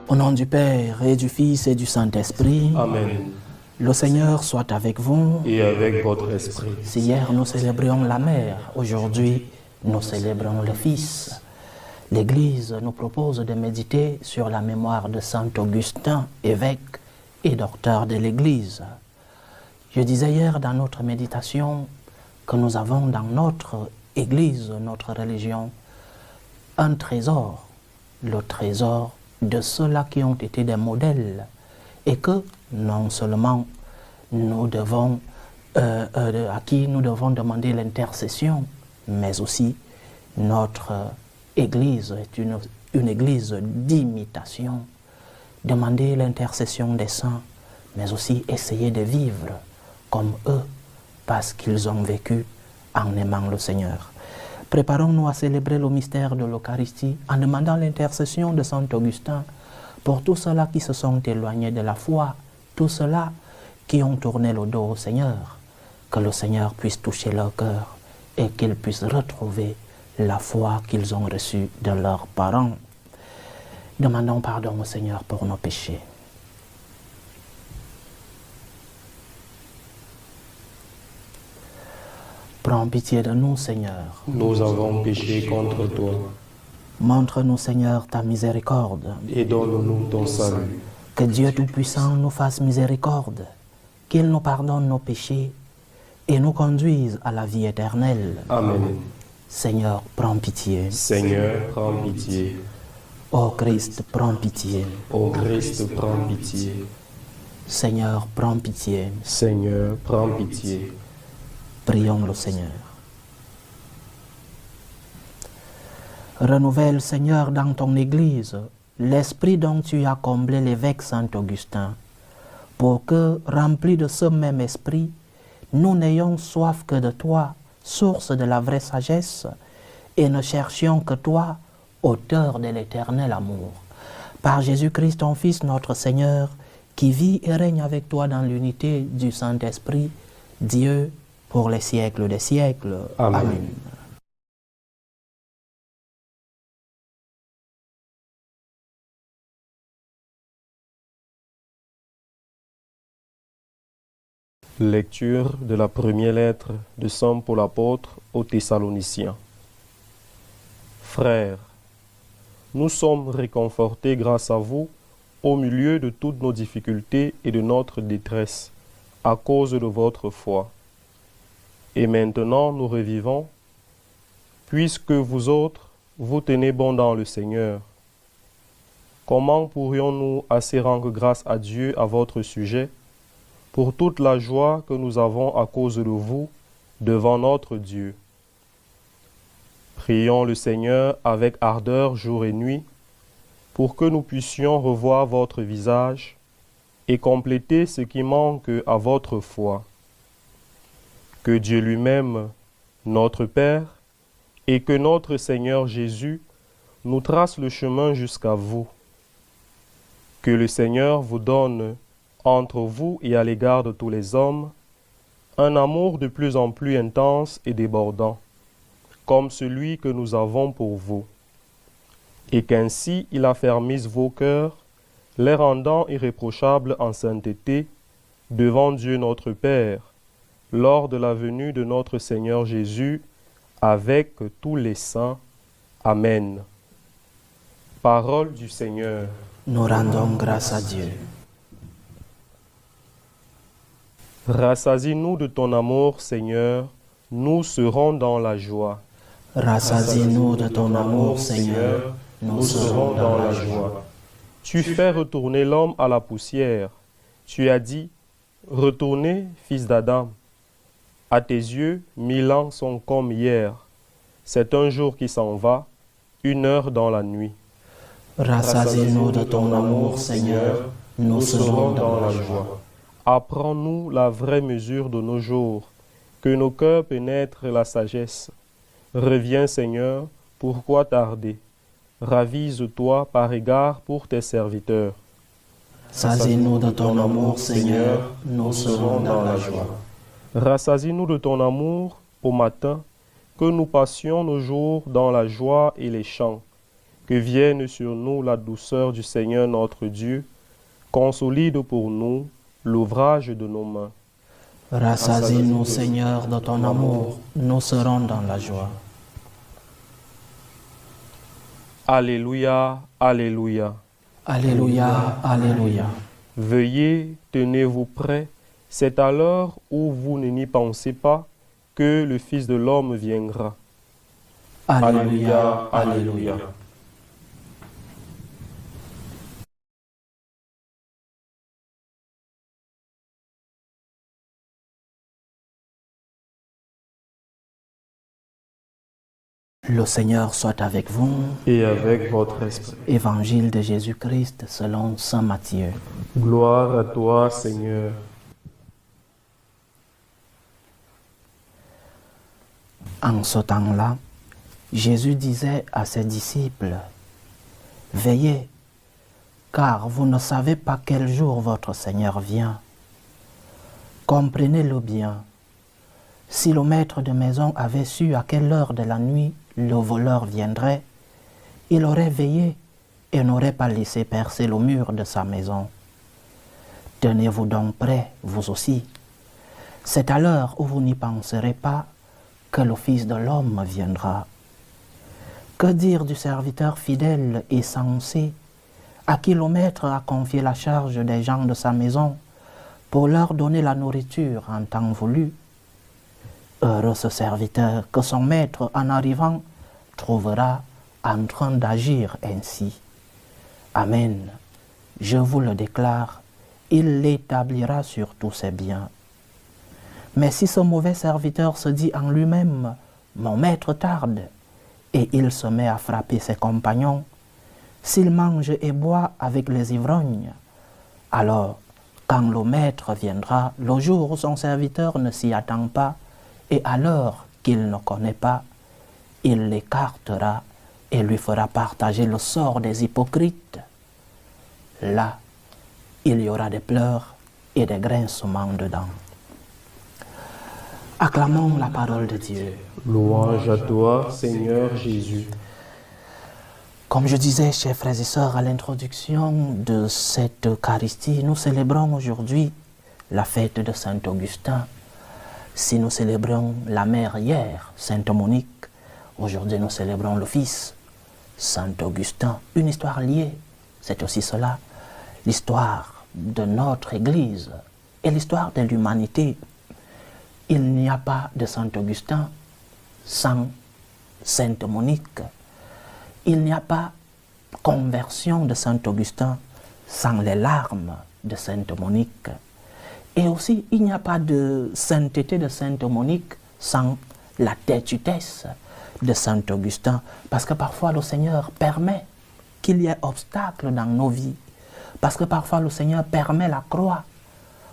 Au nom du Père et du Fils et du Saint-Esprit. Amen. Le Seigneur soit avec vous. Et avec votre esprit. Si hier nous célébrions la Mère, aujourd'hui nous célébrons le Fils. L'Église nous propose de méditer sur la mémoire de Saint Augustin, évêque et docteur de l'Église. Je disais hier dans notre méditation que nous avons dans notre Église, notre religion, un trésor, le trésor de ceux-là qui ont été des modèles et que non seulement nous devons, à qui nous devons demander l'intercession, mais aussi notre Église est une Église d'imitation. Demander l'intercession des saints, mais aussi essayer de vivre comme eux, parce qu'ils ont vécu en aimant le Seigneur. Préparons-nous à célébrer le mystère de l'Eucharistie en demandant l'intercession de Saint Augustin pour tous ceux-là qui se sont éloignés de la foi, tous ceux-là qui ont tourné le dos au Seigneur, que le Seigneur puisse toucher leur cœur et qu'ils puissent retrouver la foi qu'ils ont reçue de leurs parents. Demandons pardon au Seigneur pour nos péchés. Prends pitié de nous, Seigneur. Nous avons péché contre toi. Montre-nous, Seigneur, ta miséricorde. Et donne-nous ton salut. Que Dieu Tout-Puissant nous fasse miséricorde, qu'il nous pardonne nos péchés et nous conduise à la vie éternelle. Amen. Seigneur, prends pitié. Seigneur, prends pitié. Ô Christ, prends pitié. Ô Christ, prends pitié. Seigneur, prends pitié. Seigneur, prends pitié. Prions le Seigneur. Renouvelle, Seigneur, dans ton Église, l'esprit dont tu as comblé l'évêque Saint Augustin, pour que, remplis de ce même esprit, nous n'ayons soif que de toi, source de la vraie sagesse, et ne cherchions que toi, auteur de l'éternel amour. Par Jésus-Christ, ton Fils, notre Seigneur, qui vit et règne avec toi dans l'unité du Saint-Esprit, Dieu, pour les siècles des siècles. Amen. Amen. Lecture de la première lettre de Saint Paul apôtre aux Thessaloniciens. Frères, nous sommes réconfortés grâce à vous au milieu de toutes nos difficultés et de notre détresse, à cause de votre foi. Et maintenant nous revivons, puisque vous autres, vous tenez bon dans le Seigneur. Comment pourrions-nous assez rendre grâce à Dieu à votre sujet, pour toute la joie que nous avons à cause de vous devant notre Dieu? Prions le Seigneur avec ardeur jour et nuit, pour que nous puissions revoir votre visage et compléter ce qui manque à votre foi. Que Dieu lui-même, notre Père, et que notre Seigneur Jésus nous trace le chemin jusqu'à vous. Que le Seigneur vous donne, entre vous et à l'égard de tous les hommes, un amour de plus en plus intense et débordant, comme celui que nous avons pour vous, et qu'ainsi il affermisse vos cœurs, les rendant irréprochables en sainteté, devant Dieu notre Père, lors de la venue de notre Seigneur Jésus, avec tous les saints. Amen. Parole du Seigneur. Nous rendons grâce à Dieu. Rassasie-nous de ton amour, Seigneur, nous serons dans la joie. Rassasie-nous de ton amour, Seigneur, nous serons dans la joie. Tu fais retourner l'homme à la poussière. Tu as dit, retournez, fils d'Adam. À tes yeux, 1000 ans sont comme hier. C'est un jour qui s'en va, 1 heure dans la nuit. Rassasie-nous de ton amour, Seigneur, nous serons dans la joie. Apprends-nous la vraie mesure de nos jours, que nos cœurs pénètrent la sagesse. Reviens, Seigneur, pourquoi tarder? Ravise-toi par égard pour tes serviteurs. Rassasie-nous de ton amour, Seigneur, nous serons dans la joie. Rassasie-nous de ton amour au matin, que nous passions nos jours dans la joie et les chants, que vienne sur nous la douceur du Seigneur notre Dieu, consolide pour nous l'ouvrage de nos mains. Rassasie-nous, Seigneur, de ton amour, nous serons dans la joie. Alléluia, Alléluia. Alléluia, Alléluia. Veuillez, tenez-vous prêts, c'est à l'heure où vous n'y pensez pas que le Fils de l'homme viendra. Alléluia, Alléluia. Le Seigneur soit avec vous. Et avec votre esprit. Évangile de Jésus-Christ selon saint Matthieu. Gloire à toi, Seigneur. En ce temps-là, Jésus disait à ses disciples, « Veillez, car vous ne savez pas quel jour votre Seigneur vient. Comprenez-le bien. Si le maître de maison avait su à quelle heure de la nuit le voleur viendrait, il aurait veillé et n'aurait pas laissé percer le mur de sa maison. Tenez-vous donc prêts, vous aussi. C'est à l'heure où vous n'y penserez pas que le Fils de l'homme viendra. Que dire du serviteur fidèle et sensé à qui le maître a confié la charge des gens de sa maison pour leur donner la nourriture en temps voulu? Heureux ce serviteur que son maître, en arrivant, trouvera en train d'agir ainsi. Amen. Je vous le déclare, il l'établira sur tous ses biens. Mais si ce mauvais serviteur se dit en lui-même, « Mon maître tarde », et il se met à frapper ses compagnons, s'il mange et boit avec les ivrognes, alors, quand le maître viendra, le jour où son serviteur ne s'y attend pas, et à l'heure qu'il ne connaît pas, il l'écartera et lui fera partager le sort des hypocrites. Là, il y aura des pleurs et des grincements de dents. Acclamons la parole de Dieu. Louange à toi, Seigneur Jésus. Comme je disais, chers frères et sœurs, à l'introduction de cette Eucharistie, nous célébrons aujourd'hui la fête de Saint Augustin. Si nous célébrons la mère hier, Sainte Monique, aujourd'hui nous célébrons le fils, Saint Augustin. Une histoire liée, c'est aussi cela, l'histoire de notre Église et l'histoire de l'humanité. Il n'y a pas de Saint Augustin sans Sainte Monique. Il n'y a pas conversion de Saint Augustin sans les larmes de Sainte Monique. Et aussi, il n'y a pas de sainteté de Sainte Monique sans la têtutesse de Saint Augustin. Parce que parfois, le Seigneur permet qu'il y ait obstacle dans nos vies. Parce que parfois, le Seigneur permet la croix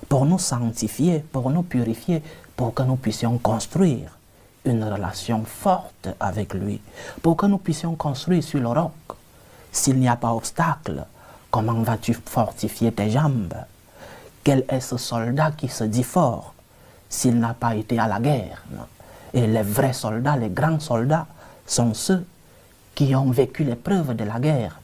pour nous sanctifier, pour nous purifier, pour que nous puissions construire une relation forte avec lui, pour que nous puissions construire sur le roc. S'il n'y a pas obstacle, comment vas-tu fortifier tes jambes? Quel est ce soldat qui se dit fort s'il n'a pas été à la guerre? Et les vrais soldats, les grands soldats, sont ceux qui ont vécu l'épreuve de la guerre.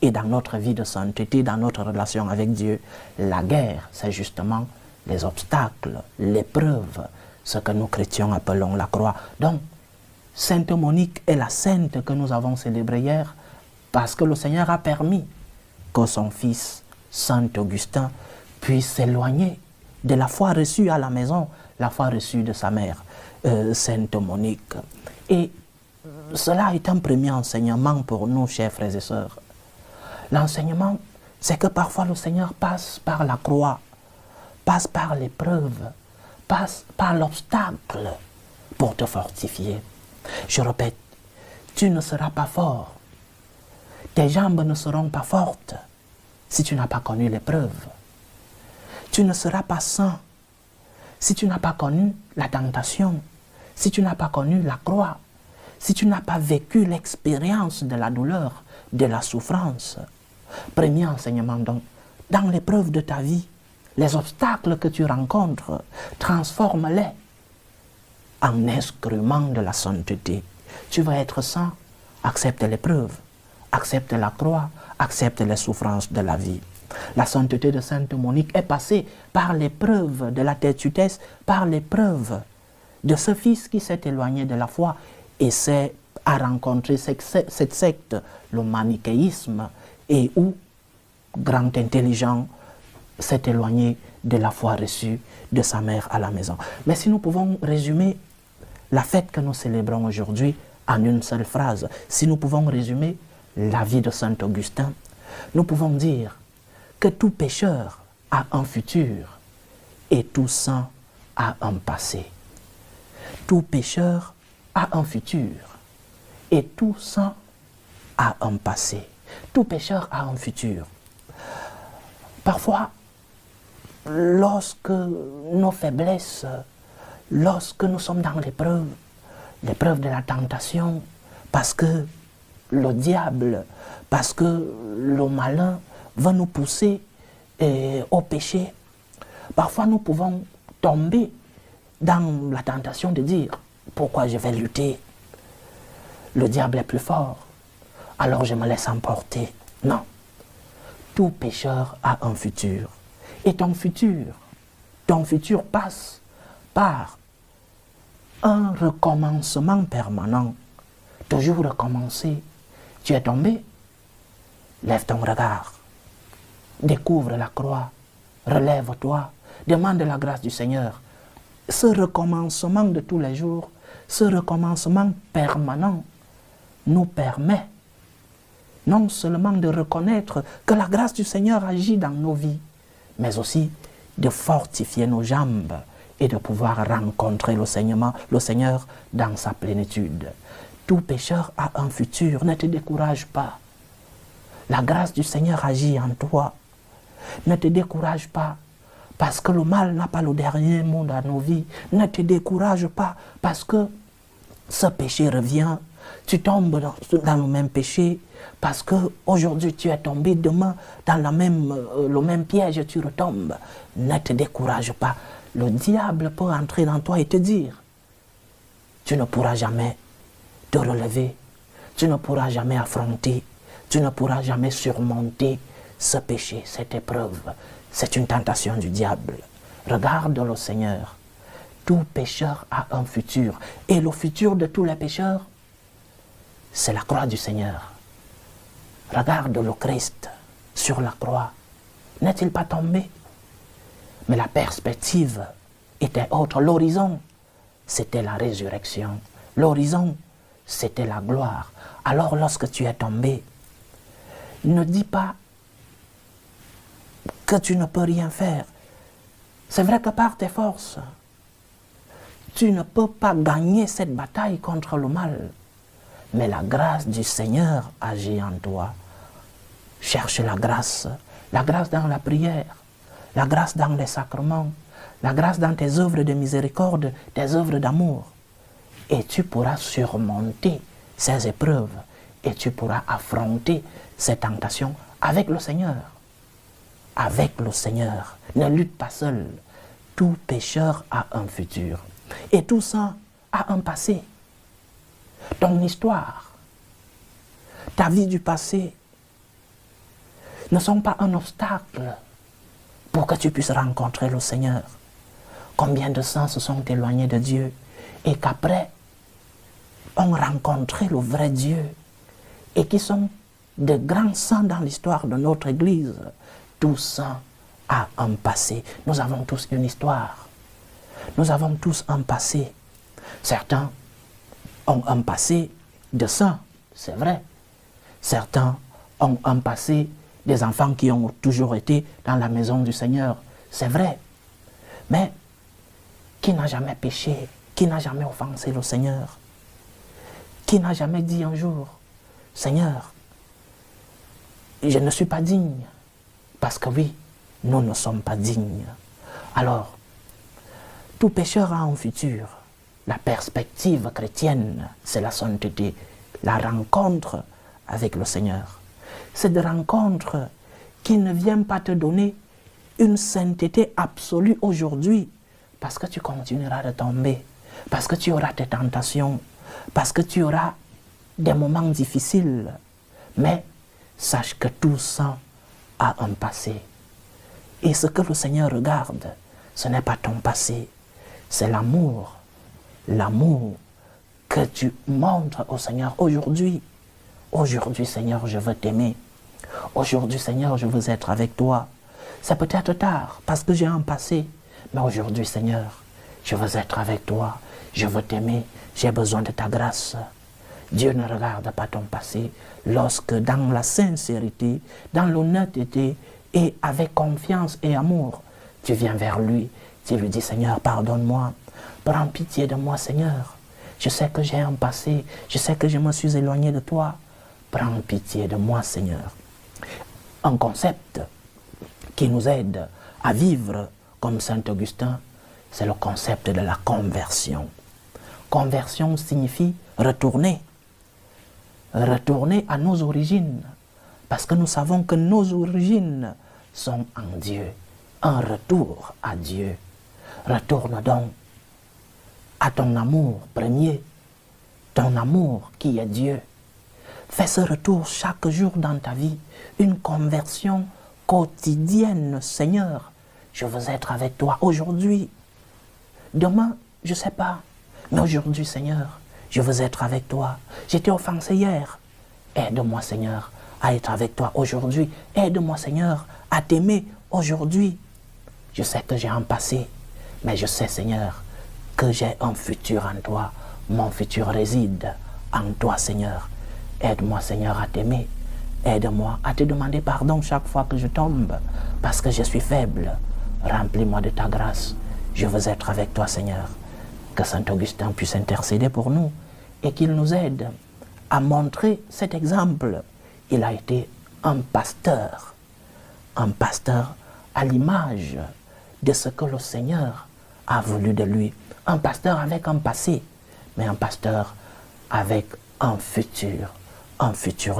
Et dans notre vie de sainteté, dans notre relation avec Dieu, la guerre, c'est justement les obstacles, l'épreuve, ce que nous chrétiens appelons la croix. Donc, Sainte Monique est la sainte que nous avons célébrée hier parce que le Seigneur a permis que son fils, Saint Augustin, puisse s'éloigner de la foi reçue à la maison, la foi reçue de sa mère, Sainte Monique. Et cela est un premier enseignement pour nous, chers frères et sœurs. L'enseignement, c'est que parfois le Seigneur passe par la croix, passe par l'épreuve, passe par l'obstacle pour te fortifier. Je répète, tu ne seras pas fort. Tes jambes ne seront pas fortes si tu n'as pas connu l'épreuve. Tu ne seras pas saint si tu n'as pas connu la tentation, si tu n'as pas connu la croix, si tu n'as pas vécu l'expérience de la douleur, de la souffrance. Premier enseignement donc, dans l'épreuve de ta vie, les obstacles que tu rencontres, transforme-les en instruments de la sainteté. Tu vas être saint, accepte l'épreuve. accepte la croix, accepte les souffrances de la vie. La sainteté de Sainte Monique est passée par l'épreuve de la têtudesse, par l'épreuve de ce fils qui s'est éloigné de la foi et a rencontré cette secte, le manichéisme, et où, grand intelligent, s'est éloigné de la foi reçue de sa mère à la maison. Mais si nous pouvons résumer la fête que nous célébrons aujourd'hui en une seule phrase, si nous pouvons résumer la vie de Saint Augustin, nous pouvons dire que tout pécheur a un futur et tout saint a un passé. Tout pécheur a un futur et tout saint a un passé. Tout pécheur a un futur. Parfois, lorsque nos faiblesses, lorsque nous sommes dans l'épreuve de la tentation, parce que le diable, parce que le malin va nous pousser au péché, parfois nous pouvons tomber dans la tentation de dire « Pourquoi je vais lutter? Le diable est plus fort, alors je me laisse emporter. » Non. Tout pécheur a un futur. Et ton futur passe par un recommencement permanent. Toujours recommencer. Tu es tombé? Lève ton regard. Découvre la croix. Relève-toi. Demande la grâce du Seigneur. Ce recommencement de tous les jours, ce recommencement permanent nous permet non seulement de reconnaître que la grâce du Seigneur agit dans nos vies, mais aussi de fortifier nos jambes et de pouvoir rencontrer le Seigneur dans sa plénitude. Tout pécheur a un futur, ne te décourage pas. La grâce du Seigneur agit en toi. Ne te décourage pas, parce que le mal n'a pas le dernier mot dans nos vies. Ne te décourage pas, parce que ce péché revient. Tu tombes dans le même péché, parce qu'aujourd'hui tu es tombé, demain dans le même piège tu retombes. Ne te décourage pas. Le diable peut entrer dans toi et te dire, tu ne pourras jamais te relever, tu ne pourras jamais affronter, tu ne pourras jamais surmonter ce péché, cette épreuve. C'est une tentation du diable. Regarde le Seigneur. Tout pécheur a un futur. Et le futur de tous les pécheurs, c'est la croix du Seigneur. Regarde le Christ sur la croix. N'est-il pas tombé? Mais la perspective était autre. L'horizon, c'était la résurrection. L'horizon, c'était la gloire. Alors lorsque tu es tombé, ne dis pas que tu ne peux rien faire. C'est vrai que par tes forces, tu ne peux pas gagner cette bataille contre le mal. Mais la grâce du Seigneur agit en toi. Cherche la grâce dans la prière, la grâce dans les sacrements, la grâce dans tes œuvres de miséricorde, tes œuvres d'amour. Et tu pourras surmonter ces épreuves et tu pourras affronter ces tentations avec le Seigneur. Avec le Seigneur. Ne lutte pas seul. Tout pécheur a un futur. Et tout ça a un passé. Ton histoire, ta vie du passé ne sont pas un obstacle pour que tu puisses rencontrer le Seigneur. Combien de saints se sont éloignés de Dieu et qu'après ont rencontré le vrai Dieu et qui sont de grands saints dans l'histoire de notre Église. Tout saint a un passé. Nous avons tous une histoire. Nous avons tous un passé. Certains ont un passé de saints, c'est vrai. Certains ont un passé des enfants qui ont toujours été dans la maison du Seigneur, c'est vrai. Mais qui n'a jamais péché, qui n'a jamais offensé le Seigneur, qui n'a jamais dit un jour, Seigneur, je ne suis pas digne, parce que oui, nous ne sommes pas dignes. Alors, tout pécheur a un futur. La perspective chrétienne, c'est la sainteté, la rencontre avec le Seigneur. Cette rencontre qui ne vient pas te donner une sainteté absolue aujourd'hui, parce que tu continueras de tomber, parce que tu auras tes tentations, parce que tu auras des moments difficiles. Mais sache que tout ça a un passé. Et ce que le Seigneur regarde, ce n'est pas ton passé, c'est l'amour. L'amour que tu montres au Seigneur aujourd'hui. Aujourd'hui, Seigneur, je veux t'aimer. Aujourd'hui, Seigneur, je veux être avec toi. C'est peut-être tard parce que j'ai un passé. Mais aujourd'hui, Seigneur, je veux être avec toi. Je veux t'aimer. J'ai besoin de ta grâce. Dieu ne regarde pas ton passé. Lorsque dans la sincérité, dans l'honnêteté et avec confiance et amour, tu viens vers lui. Tu lui dis, Seigneur, pardonne-moi. Prends pitié de moi, Seigneur. Je sais que j'ai un passé. Je sais que je me suis éloigné de toi. Prends pitié de moi, Seigneur. Un concept qui nous aide à vivre comme Saint Augustin, c'est le concept de la conversion. Conversion signifie retourner. Retourner à nos origines. Parce que nous savons que nos origines sont en Dieu. Un retour à Dieu. Retourne donc à ton amour premier. Ton amour qui est Dieu. Fais ce retour chaque jour dans ta vie. Une conversion quotidienne, Seigneur. Je veux être avec toi aujourd'hui. Demain, je ne sais pas. Mais aujourd'hui, Seigneur, je veux être avec toi. J'étais offensé hier. Aide-moi, Seigneur, à être avec toi aujourd'hui. Aide-moi, Seigneur, à t'aimer aujourd'hui. Je sais que j'ai un passé, mais je sais, Seigneur, que j'ai un futur en toi. Mon futur réside en toi, Seigneur. Aide-moi, Seigneur, à t'aimer. Aide-moi à te demander pardon chaque fois que je tombe, parce que je suis faible. Remplis-moi de ta grâce. Je veux être avec toi, Seigneur. Que Saint Augustin puisse intercéder pour nous et qu'il nous aide à montrer cet exemple. Il a été un pasteur à l'image de ce que le Seigneur a voulu de lui. Un pasteur avec un passé, mais un pasteur avec un futur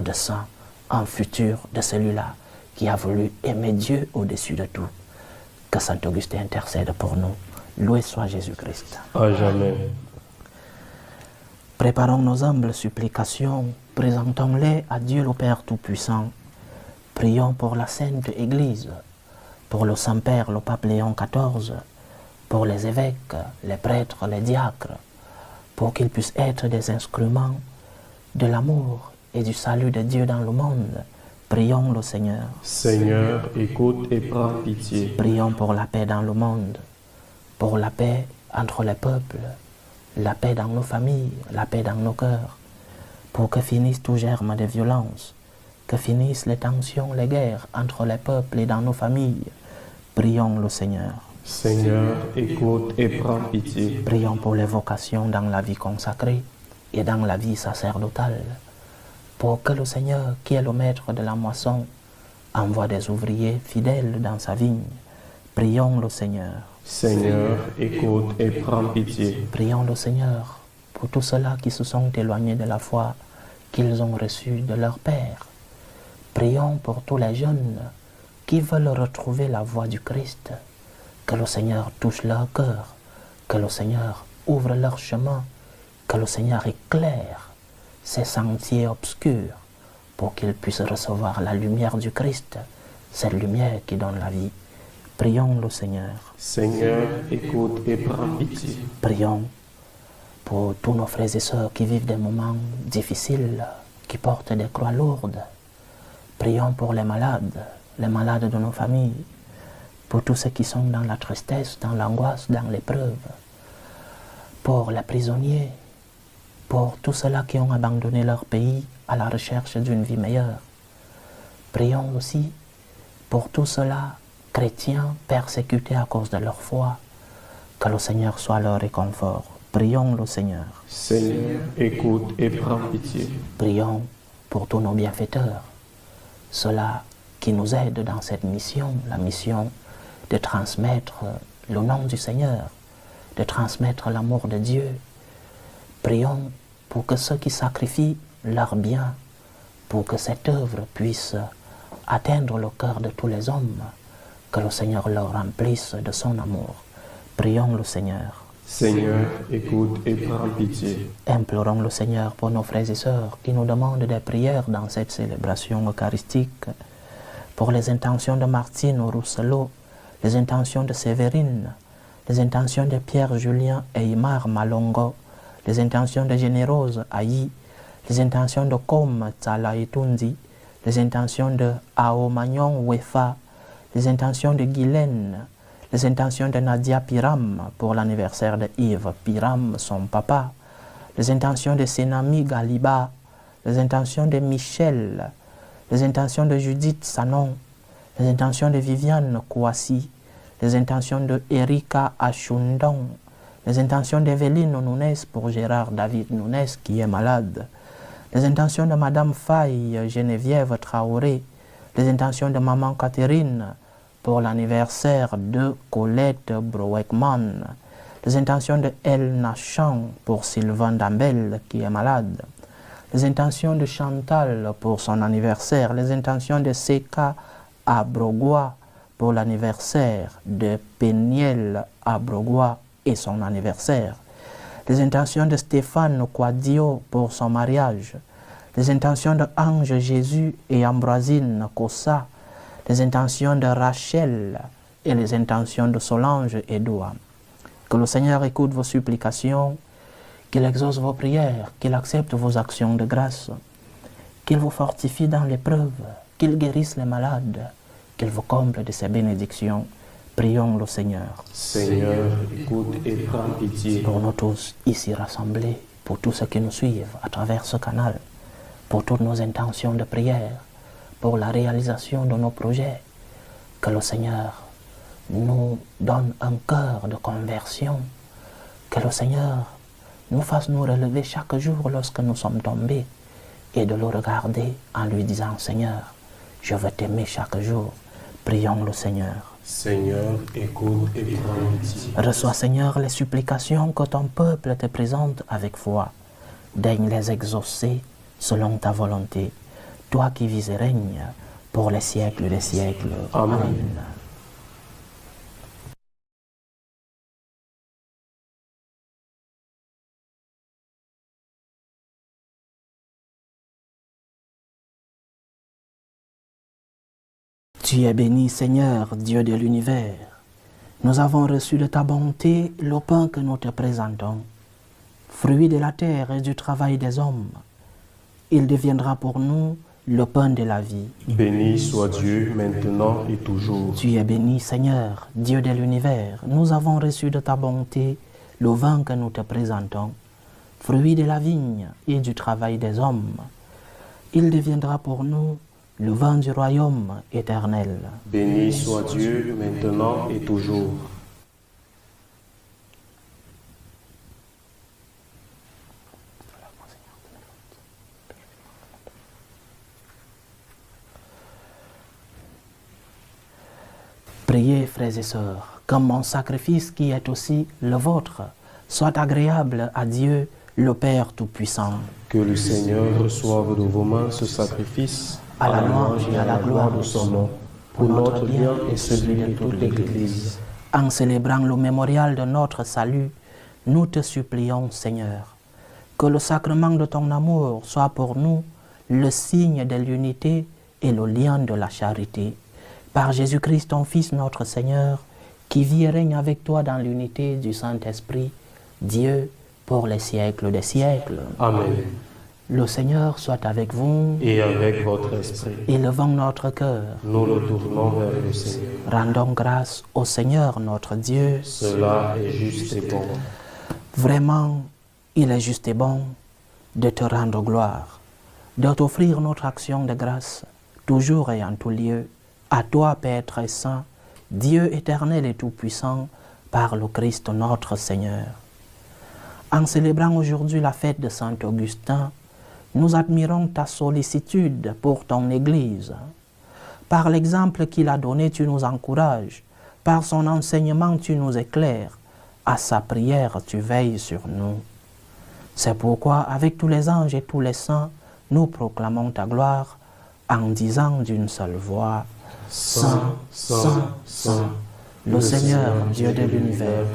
de sang, un futur de celui-là qui a voulu aimer Dieu au-dessus de tout. Que Saint Augustin intercède pour nous. Loué soit Jésus-Christ. À jamais. Préparons nos humbles supplications, présentons-les à Dieu le Père Tout-Puissant. Prions pour la Sainte Église, pour le Saint-Père, le Pape Léon XIV, pour les évêques, les prêtres, les diacres, pour qu'ils puissent être des instruments de l'amour et du salut de Dieu dans le monde. Prions le Seigneur. Seigneur, écoute et prends pitié. Prions pour la paix dans le monde, pour la paix entre les peuples, la paix dans nos familles, la paix dans nos cœurs, pour que finisse tout germe de violence, que finissent les tensions, les guerres entre les peuples et dans nos familles. Prions le Seigneur. Seigneur, écoute et prends pitié. Prions pour les vocations dans la vie consacrée et dans la vie sacerdotale, pour que le Seigneur, qui est le maître de la moisson, envoie des ouvriers fidèles dans sa vigne. Prions le Seigneur. Seigneur, écoute et prends pitié. Prions le Seigneur pour tous ceux-là qui se sont éloignés de la foi qu'ils ont reçue de leur Père. Prions pour tous les jeunes qui veulent retrouver la voie du Christ. Que le Seigneur touche leur cœur, que le Seigneur ouvre leur chemin, que le Seigneur éclaire ces sentiers obscurs pour qu'ils puissent recevoir la lumière du Christ, cette lumière qui donne la vie. Prions le Seigneur. Seigneur, écoute et prends pitié. Prions pour tous nos frères et sœurs qui vivent des moments difficiles, qui portent des croix lourdes. Prions pour les malades de nos familles, pour tous ceux qui sont dans la tristesse, dans l'angoisse, dans l'épreuve, pour les prisonniers, pour tous ceux-là qui ont abandonné leur pays à la recherche d'une vie meilleure. Prions aussi pour tous ceux-là, chrétiens persécutés à cause de leur foi, que le Seigneur soit leur réconfort. Prions le Seigneur. Seigneur, écoute et prends pitié. Prions pour tous nos bienfaiteurs, ceux-là qui nous aident dans cette mission, la mission de transmettre le nom du Seigneur, de transmettre l'amour de Dieu. Prions pour que ceux qui sacrifient leurs biens, pour que cette œuvre puisse atteindre le cœur de tous les hommes, que le Seigneur leur remplisse de son amour. Prions le Seigneur. Seigneur, écoute et prends pitié. Implorons le Seigneur pour nos frères et sœurs qui nous demandent des prières dans cette célébration eucharistique, pour les intentions de Martine Rousselot, les intentions de Sévérine, les intentions de Pierre-Julien et Imar Malongo, les intentions de Générose Ayi, les intentions de Com Tsala Etundi, les intentions de Aomagnon Wefa, les intentions de Guylaine, les intentions de Nadia Piram pour l'anniversaire de Yves Piram, son papa, les intentions de Senami Galiba, les intentions de Michel, les intentions de Judith Sanon, les intentions de Viviane Kouassi, les intentions de Erika Achundong, les intentions d'Evelyne Nunes pour Gérard David Nunes qui est malade, les intentions de Madame Faye Geneviève Traoré, les intentions de Maman Catherine pour l'anniversaire de Colette Broekman, les intentions de El Nachan pour Sylvain Dambel qui est malade, les intentions de Chantal pour son anniversaire, les intentions de Seka Abrogua pour l'anniversaire de Peniel Abrogua et son anniversaire, les intentions de Stéphane Quadio pour son mariage, les intentions de Ange Jésus et Ambroisine Kossa, les intentions de Rachel et les intentions de Solange Edouard. Que le Seigneur écoute vos supplications, qu'il exauce vos prières, qu'il accepte vos actions de grâce, qu'il vous fortifie dans l'épreuve, qu'il guérisse les malades, qu'il vous comble de ses bénédictions. Prions le Seigneur. Seigneur, écoute et prends pitié. Pour nous tous ici rassemblés, pour tous ceux qui nous suivent à travers ce canal, pour toutes nos intentions de prière, pour la réalisation de nos projets, que le Seigneur nous donne un cœur de conversion, que le Seigneur nous fasse nous relever chaque jour lorsque nous sommes tombés et de le regarder en lui disant « Seigneur, je veux t'aimer chaque jour ». Prions le Seigneur. Seigneur, écoute et prends pitié. Reçois, Seigneur, les supplications que ton peuple te présente avec foi. Daigne les exaucer selon ta volonté, toi qui vis et règnes pour les siècles des siècles. Amen. Amen. Tu es béni, Seigneur, Dieu de l'univers. Nous avons reçu de ta bonté le pain que nous te présentons, fruit de la terre et du travail des hommes. Il deviendra pour nous le pain de la vie. Béni soit Dieu maintenant et toujours. Tu es béni, Seigneur, Dieu de l'univers. Nous avons reçu de ta bonté le vin que nous te présentons, fruit de la vigne et du travail des hommes. Il deviendra pour nous le vin du royaume éternel. Béni soit Dieu maintenant et toujours. Priez, frères et sœurs, que mon sacrifice qui est aussi le vôtre soit agréable à Dieu, le Père Tout-Puissant. Que le Seigneur reçoive de vos mains ce sacrifice, à la louange et à la gloire de son nom, pour notre bien et celui de toute l'Église. En célébrant le mémorial de notre salut, nous te supplions, Seigneur, que le sacrement de ton amour soit pour nous le signe de l'unité et le lien de la charité. Par Jésus-Christ, ton Fils, notre Seigneur, qui vit et règne avec toi dans l'unité du Saint-Esprit, Dieu, pour les siècles des siècles. Amen. Le Seigneur soit avec vous. Et avec votre esprit. Élevons notre cœur. Nous le tournons vers le Seigneur. Rendons grâce au Seigneur notre Dieu. Cela est juste et bon. Vraiment, il est juste et bon de te rendre gloire, de t'offrir notre action de grâce, toujours et en tout lieu, à toi, Père très saint, Dieu éternel et tout-puissant, par le Christ notre Seigneur. En célébrant aujourd'hui la fête de Saint Augustin, nous admirons ta sollicitude pour ton Église. Par l'exemple qu'il a donné, tu nous encourages. Par son enseignement, tu nous éclaires. À sa prière, tu veilles sur nous. C'est pourquoi, avec tous les anges et tous les saints, nous proclamons ta gloire en disant d'une seule voix, Saint, Saint, Saint, le Seigneur, Dieu de l'univers,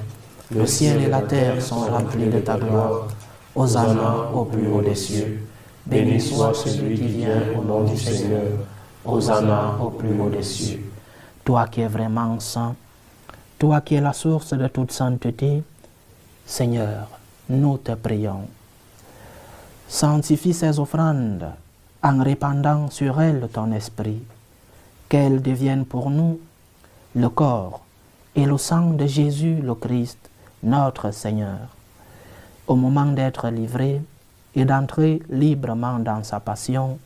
Le ciel et la terre sont remplis de ta gloire. Hosanna au plus haut des cieux. Béni soit celui qui vient au nom du Seigneur. Hosanna au plus haut des cieux. Toi qui es vraiment saint, toi qui es la source de toute sainteté, Seigneur, nous te prions. Sanctifie ces offrandes en répandant sur elles ton esprit, qu'elles deviennent pour nous le corps et le sang de Jésus le Christ, notre Seigneur. Au moment d'être livré et d'entrer librement dans sa passion,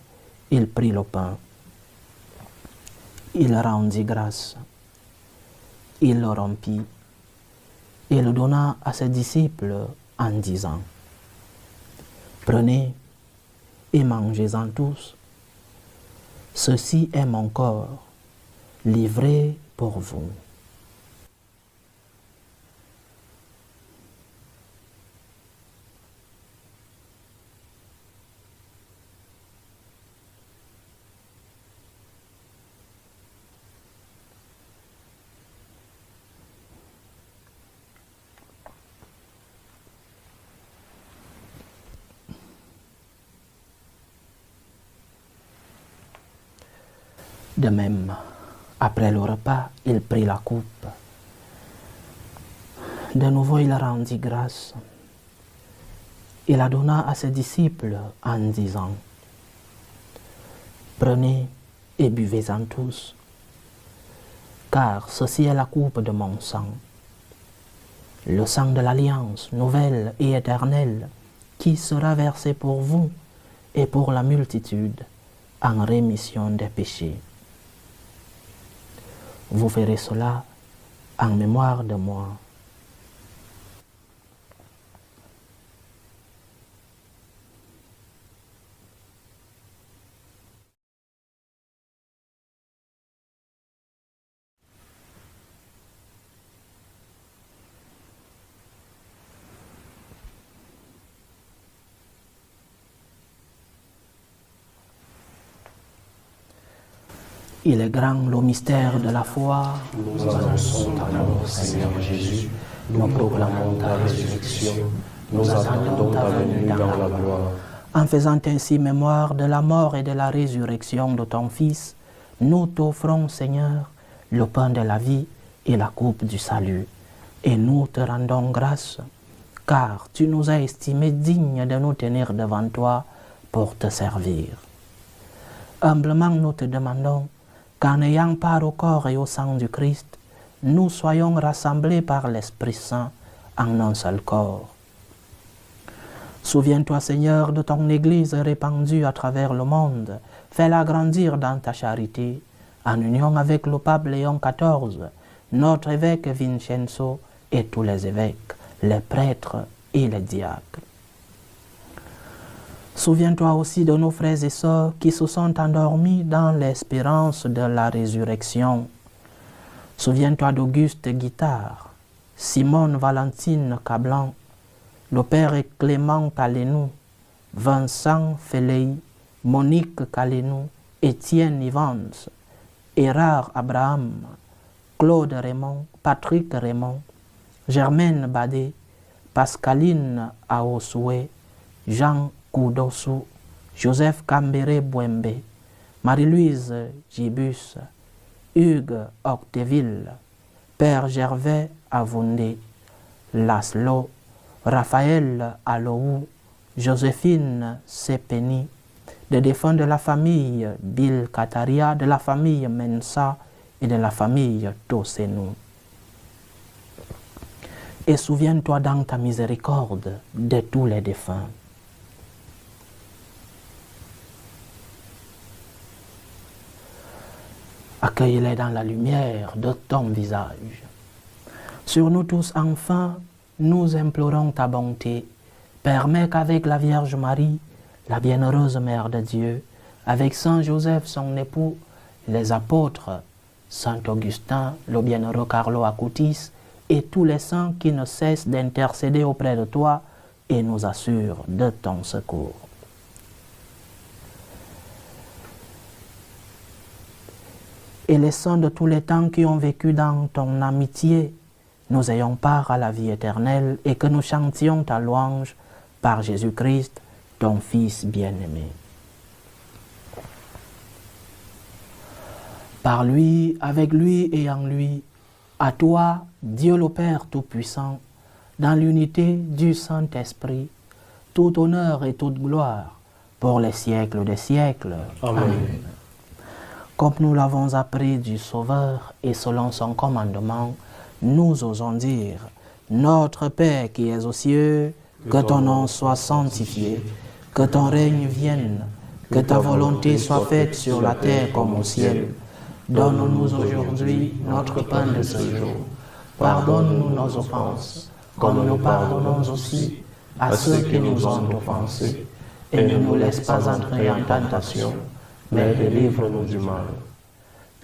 il prit le pain. Il rendit grâce. Il le rompit et le donna à ses disciples en disant: Prenez et mangez-en tous. Ceci est mon corps, livré pour vous. De même, après le repas, il prit la coupe. De nouveau, il rendit grâce. Il la donna à ses disciples en disant: Prenez et buvez-en tous, car ceci est la coupe de mon sang, le sang de l'alliance nouvelle et éternelle, qui sera versé pour vous et pour la multitude en rémission des péchés. Vous ferez cela en mémoire de moi. Il est grand le mystère de la foi. Nous annonçons ta mort, Seigneur Jésus. Nous proclamons ta résurrection. Nous attendons ta venue dans la gloire. En faisant ainsi mémoire de la mort et de la résurrection de ton Fils, nous t'offrons, Seigneur, le pain de la vie et la coupe du salut. Et nous te rendons grâce, car tu nous as estimés dignes de nous tenir devant toi pour te servir. Humblement, nous te demandons qu'en ayant part au corps et au sang du Christ, nous soyons rassemblés par l'Esprit Saint en un seul corps. Souviens-toi, Seigneur, de ton Église répandue à travers le monde. Fais-la grandir dans ta charité, en union avec le pape Léon XIV, notre évêque Vincenzo et tous les évêques, les prêtres et les diacres. Souviens-toi aussi de nos frères et sœurs qui se sont endormis dans l'espérance de la résurrection. Souviens-toi d'Auguste Guittard, Simone Valentine Cablan, le père Clément Calénou, Vincent Féley, Monique Calénou, Étienne Ivans, Hérard Abraham, Claude Raymond, Patrick Raymond, Germaine Badé, Pascaline Aosoué, Jean Koudossou, Joseph Cambéré Bouembe, Marie-Louise Gibus, Hugues Octeville, Père Gervais Avondé, Laszlo, Raphaël Aloou, Joséphine Sepeni, des défunts de la famille Bill Kataria, de la famille Mensa et de la famille Tosenou. Et souviens-toi dans ta miséricorde de tous les défunts. Accueille-les dans la lumière de ton visage. Sur nous tous, enfin, nous implorons ta bonté. Permets qu'avec la Vierge Marie, la bienheureuse Mère de Dieu, avec Saint Joseph, son époux, les apôtres, Saint Augustin, le bienheureux Carlo Acutis, et tous les saints qui ne cessent d'intercéder auprès de toi et nous assurent de ton secours. Et les saints de tous les temps qui ont vécu dans ton amitié, nous ayons part à la vie éternelle et que nous chantions ta louange par Jésus-Christ, ton Fils bien-aimé. Par lui, avec lui et en lui, à toi, Dieu le Père Tout-Puissant, dans l'unité du Saint-Esprit, tout honneur et toute gloire pour les siècles des siècles. Amen. Amen. Comme nous l'avons appris du Sauveur et selon son commandement, nous osons dire, Notre Père qui es aux cieux, que ton nom soit sanctifié, que ton règne vienne, que ta volonté soit faite sur la terre comme au ciel. Donne-nous aujourd'hui notre pain de ce jour. Pardonne-nous nos offenses, comme nous pardonnons aussi à ceux qui nous ont offensés. Et ne nous laisse pas entrer en tentation, mais délivre-nous du mal.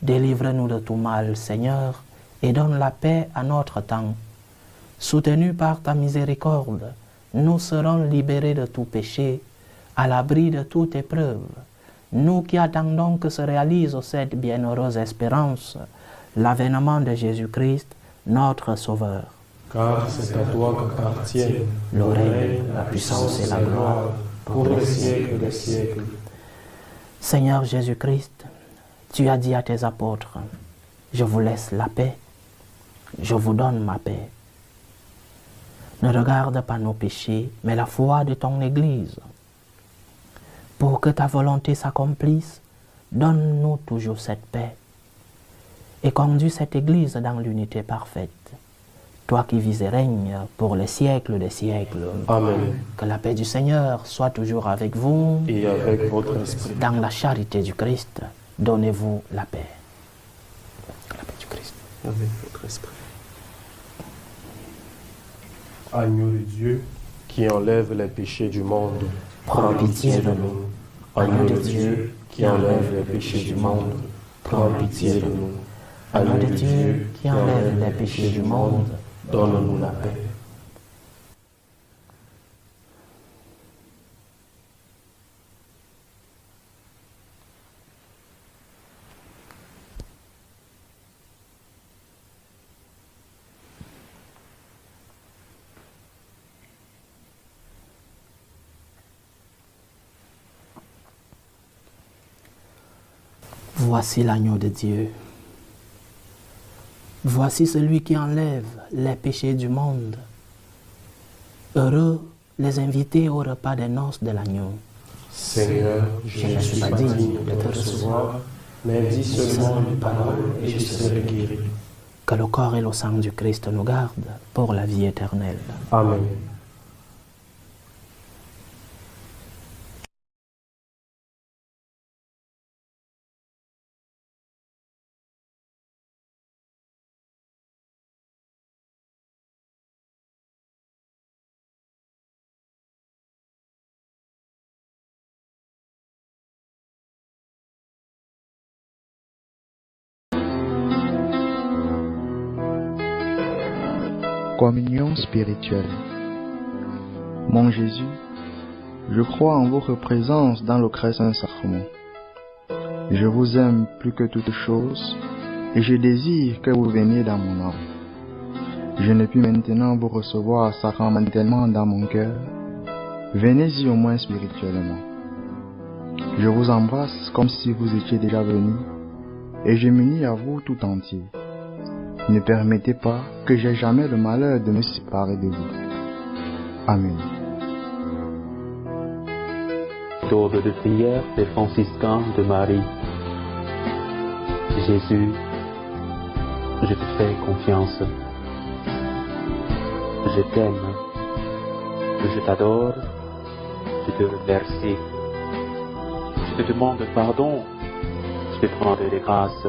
Délivre-nous de tout mal, Seigneur, et donne la paix à notre temps. Soutenus par ta miséricorde, nous serons libérés de tout péché, à l'abri de toute épreuve. Nous qui attendons que se réalise cette bienheureuse espérance, l'avènement de Jésus-Christ, notre Sauveur. Car c'est à toi qu'appartiennent le règne, la puissance et la gloire pour les siècles des siècles. Seigneur Jésus-Christ, tu as dit à tes apôtres, je vous laisse la paix, je vous donne ma paix. Ne regarde pas nos péchés, mais la foi de ton Église. Pour que ta volonté s'accomplisse, donne-nous toujours cette paix et conduis cette Église dans l'unité parfaite. Toi qui vis et règnes pour les siècles des siècles. Amen. Que la paix du Seigneur soit toujours avec vous. Et avec votre esprit. Dans la charité du Christ, donnez-vous la paix. La paix du Christ. Avec votre esprit. Agneau de Dieu, qui enlève les péchés du monde, prends pitié de nous. Agneau de Dieu, qui enlève les péchés du monde, prends pitié de nous. Agneau de Dieu, qui enlève les péchés du monde, donne-nous la paix. Voici l'agneau de Dieu. Voici celui qui enlève les péchés du monde. Heureux les invités au repas des noces de l'agneau. Seigneur, je ne suis pas digne de te recevoir, mais dis seulement une parole et je serai guéri. Que le corps et le sang du Christ nous gardent pour la vie éternelle. Amen. Communion spirituelle. Mon Jésus, je crois en votre présence dans le très saint sacrement. Je vous aime plus que toute chose et je désire que vous veniez dans mon âme. Je ne puis maintenant vous recevoir sacramentellement dans mon cœur. Venez-y au moins spirituellement. Je vous embrasse comme si vous étiez déjà venu et je m'unis à vous tout entier. Ne permettez pas que j'aie jamais le malheur de me séparer de vous. Amen. Tour de prière des franciscains de Marie. Jésus, je te fais confiance. Je t'aime. Je t'adore. Je te remercie. Je te demande pardon. Je te demande des grâces.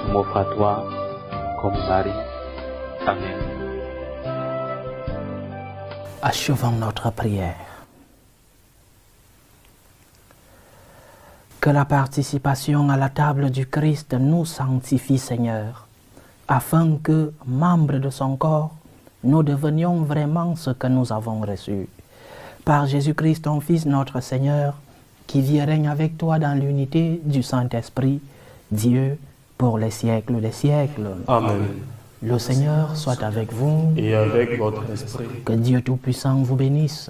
Je m'offre à toi comme Marie. Amen. Achevons notre prière. Que la participation à la table du Christ nous sanctifie, Seigneur, afin que, membres de son corps, nous devenions vraiment ce que nous avons reçu. Par Jésus-Christ, ton Fils, notre Seigneur, qui vit et règne avec toi dans l'unité du Saint-Esprit, Dieu, pour les siècles des siècles. Amen. Le Seigneur soit avec vous. et avec votre esprit. Que Dieu Tout-Puissant vous bénisse,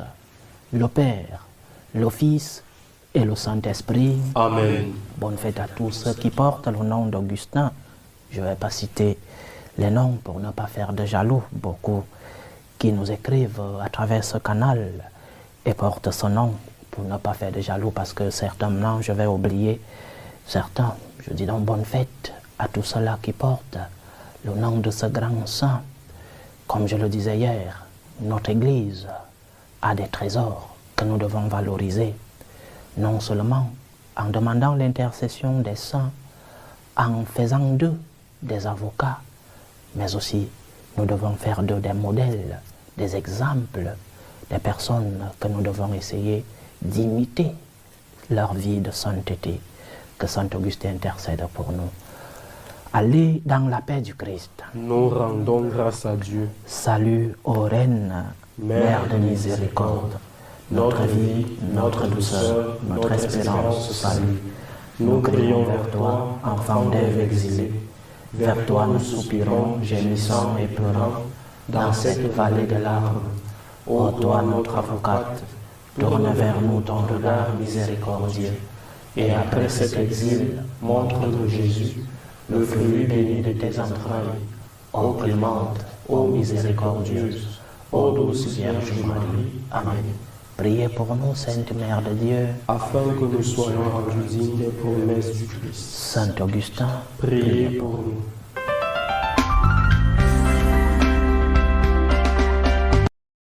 le Père, le Fils et le Saint-Esprit. Amen. Bonne fête à tous ceux qui portent le nom d'Augustin. Je ne vais pas citer les noms pour ne pas faire de jaloux. Beaucoup qui nous écrivent à travers ce canal et portent ce nom pour ne pas faire de jaloux, parce que certains noms, je vais oublier certains. Je dis donc bonne fête à tous ceux-là qui portent le nom de ce grand saint. Comme je le disais hier, notre Église a des trésors que nous devons valoriser, non seulement en demandant l'intercession des saints, en faisant d'eux des avocats, mais aussi nous devons faire d'eux des modèles, des exemples, des personnes que nous devons essayer d'imiter leur vie de sainteté. Que Saint Augustin intercède pour nous. Allez dans la paix du Christ. Nous rendons grâce à Dieu. Salut ô Reine, Mère de miséricorde, notre vie, notre douceur, notre espérance, salut. Nous crions vers toi, enfant d'Ève exilée. Vers toi nous soupirons, gémissant et pleurant, dans cette vallée de larmes. Ô toi notre avocate, tourne vers nous ton regard miséricordieux. Et après cet exil, montre-nous Jésus, le fruit béni de tes entrailles. Ô clémente, ô miséricordieuse, ô douce Vierge Marie. Amen. Priez pour nous, Sainte Mère de Dieu, Afin que nous soyons rendus dignes des promesses du Christ. Saint Augustin, Priez pour nous.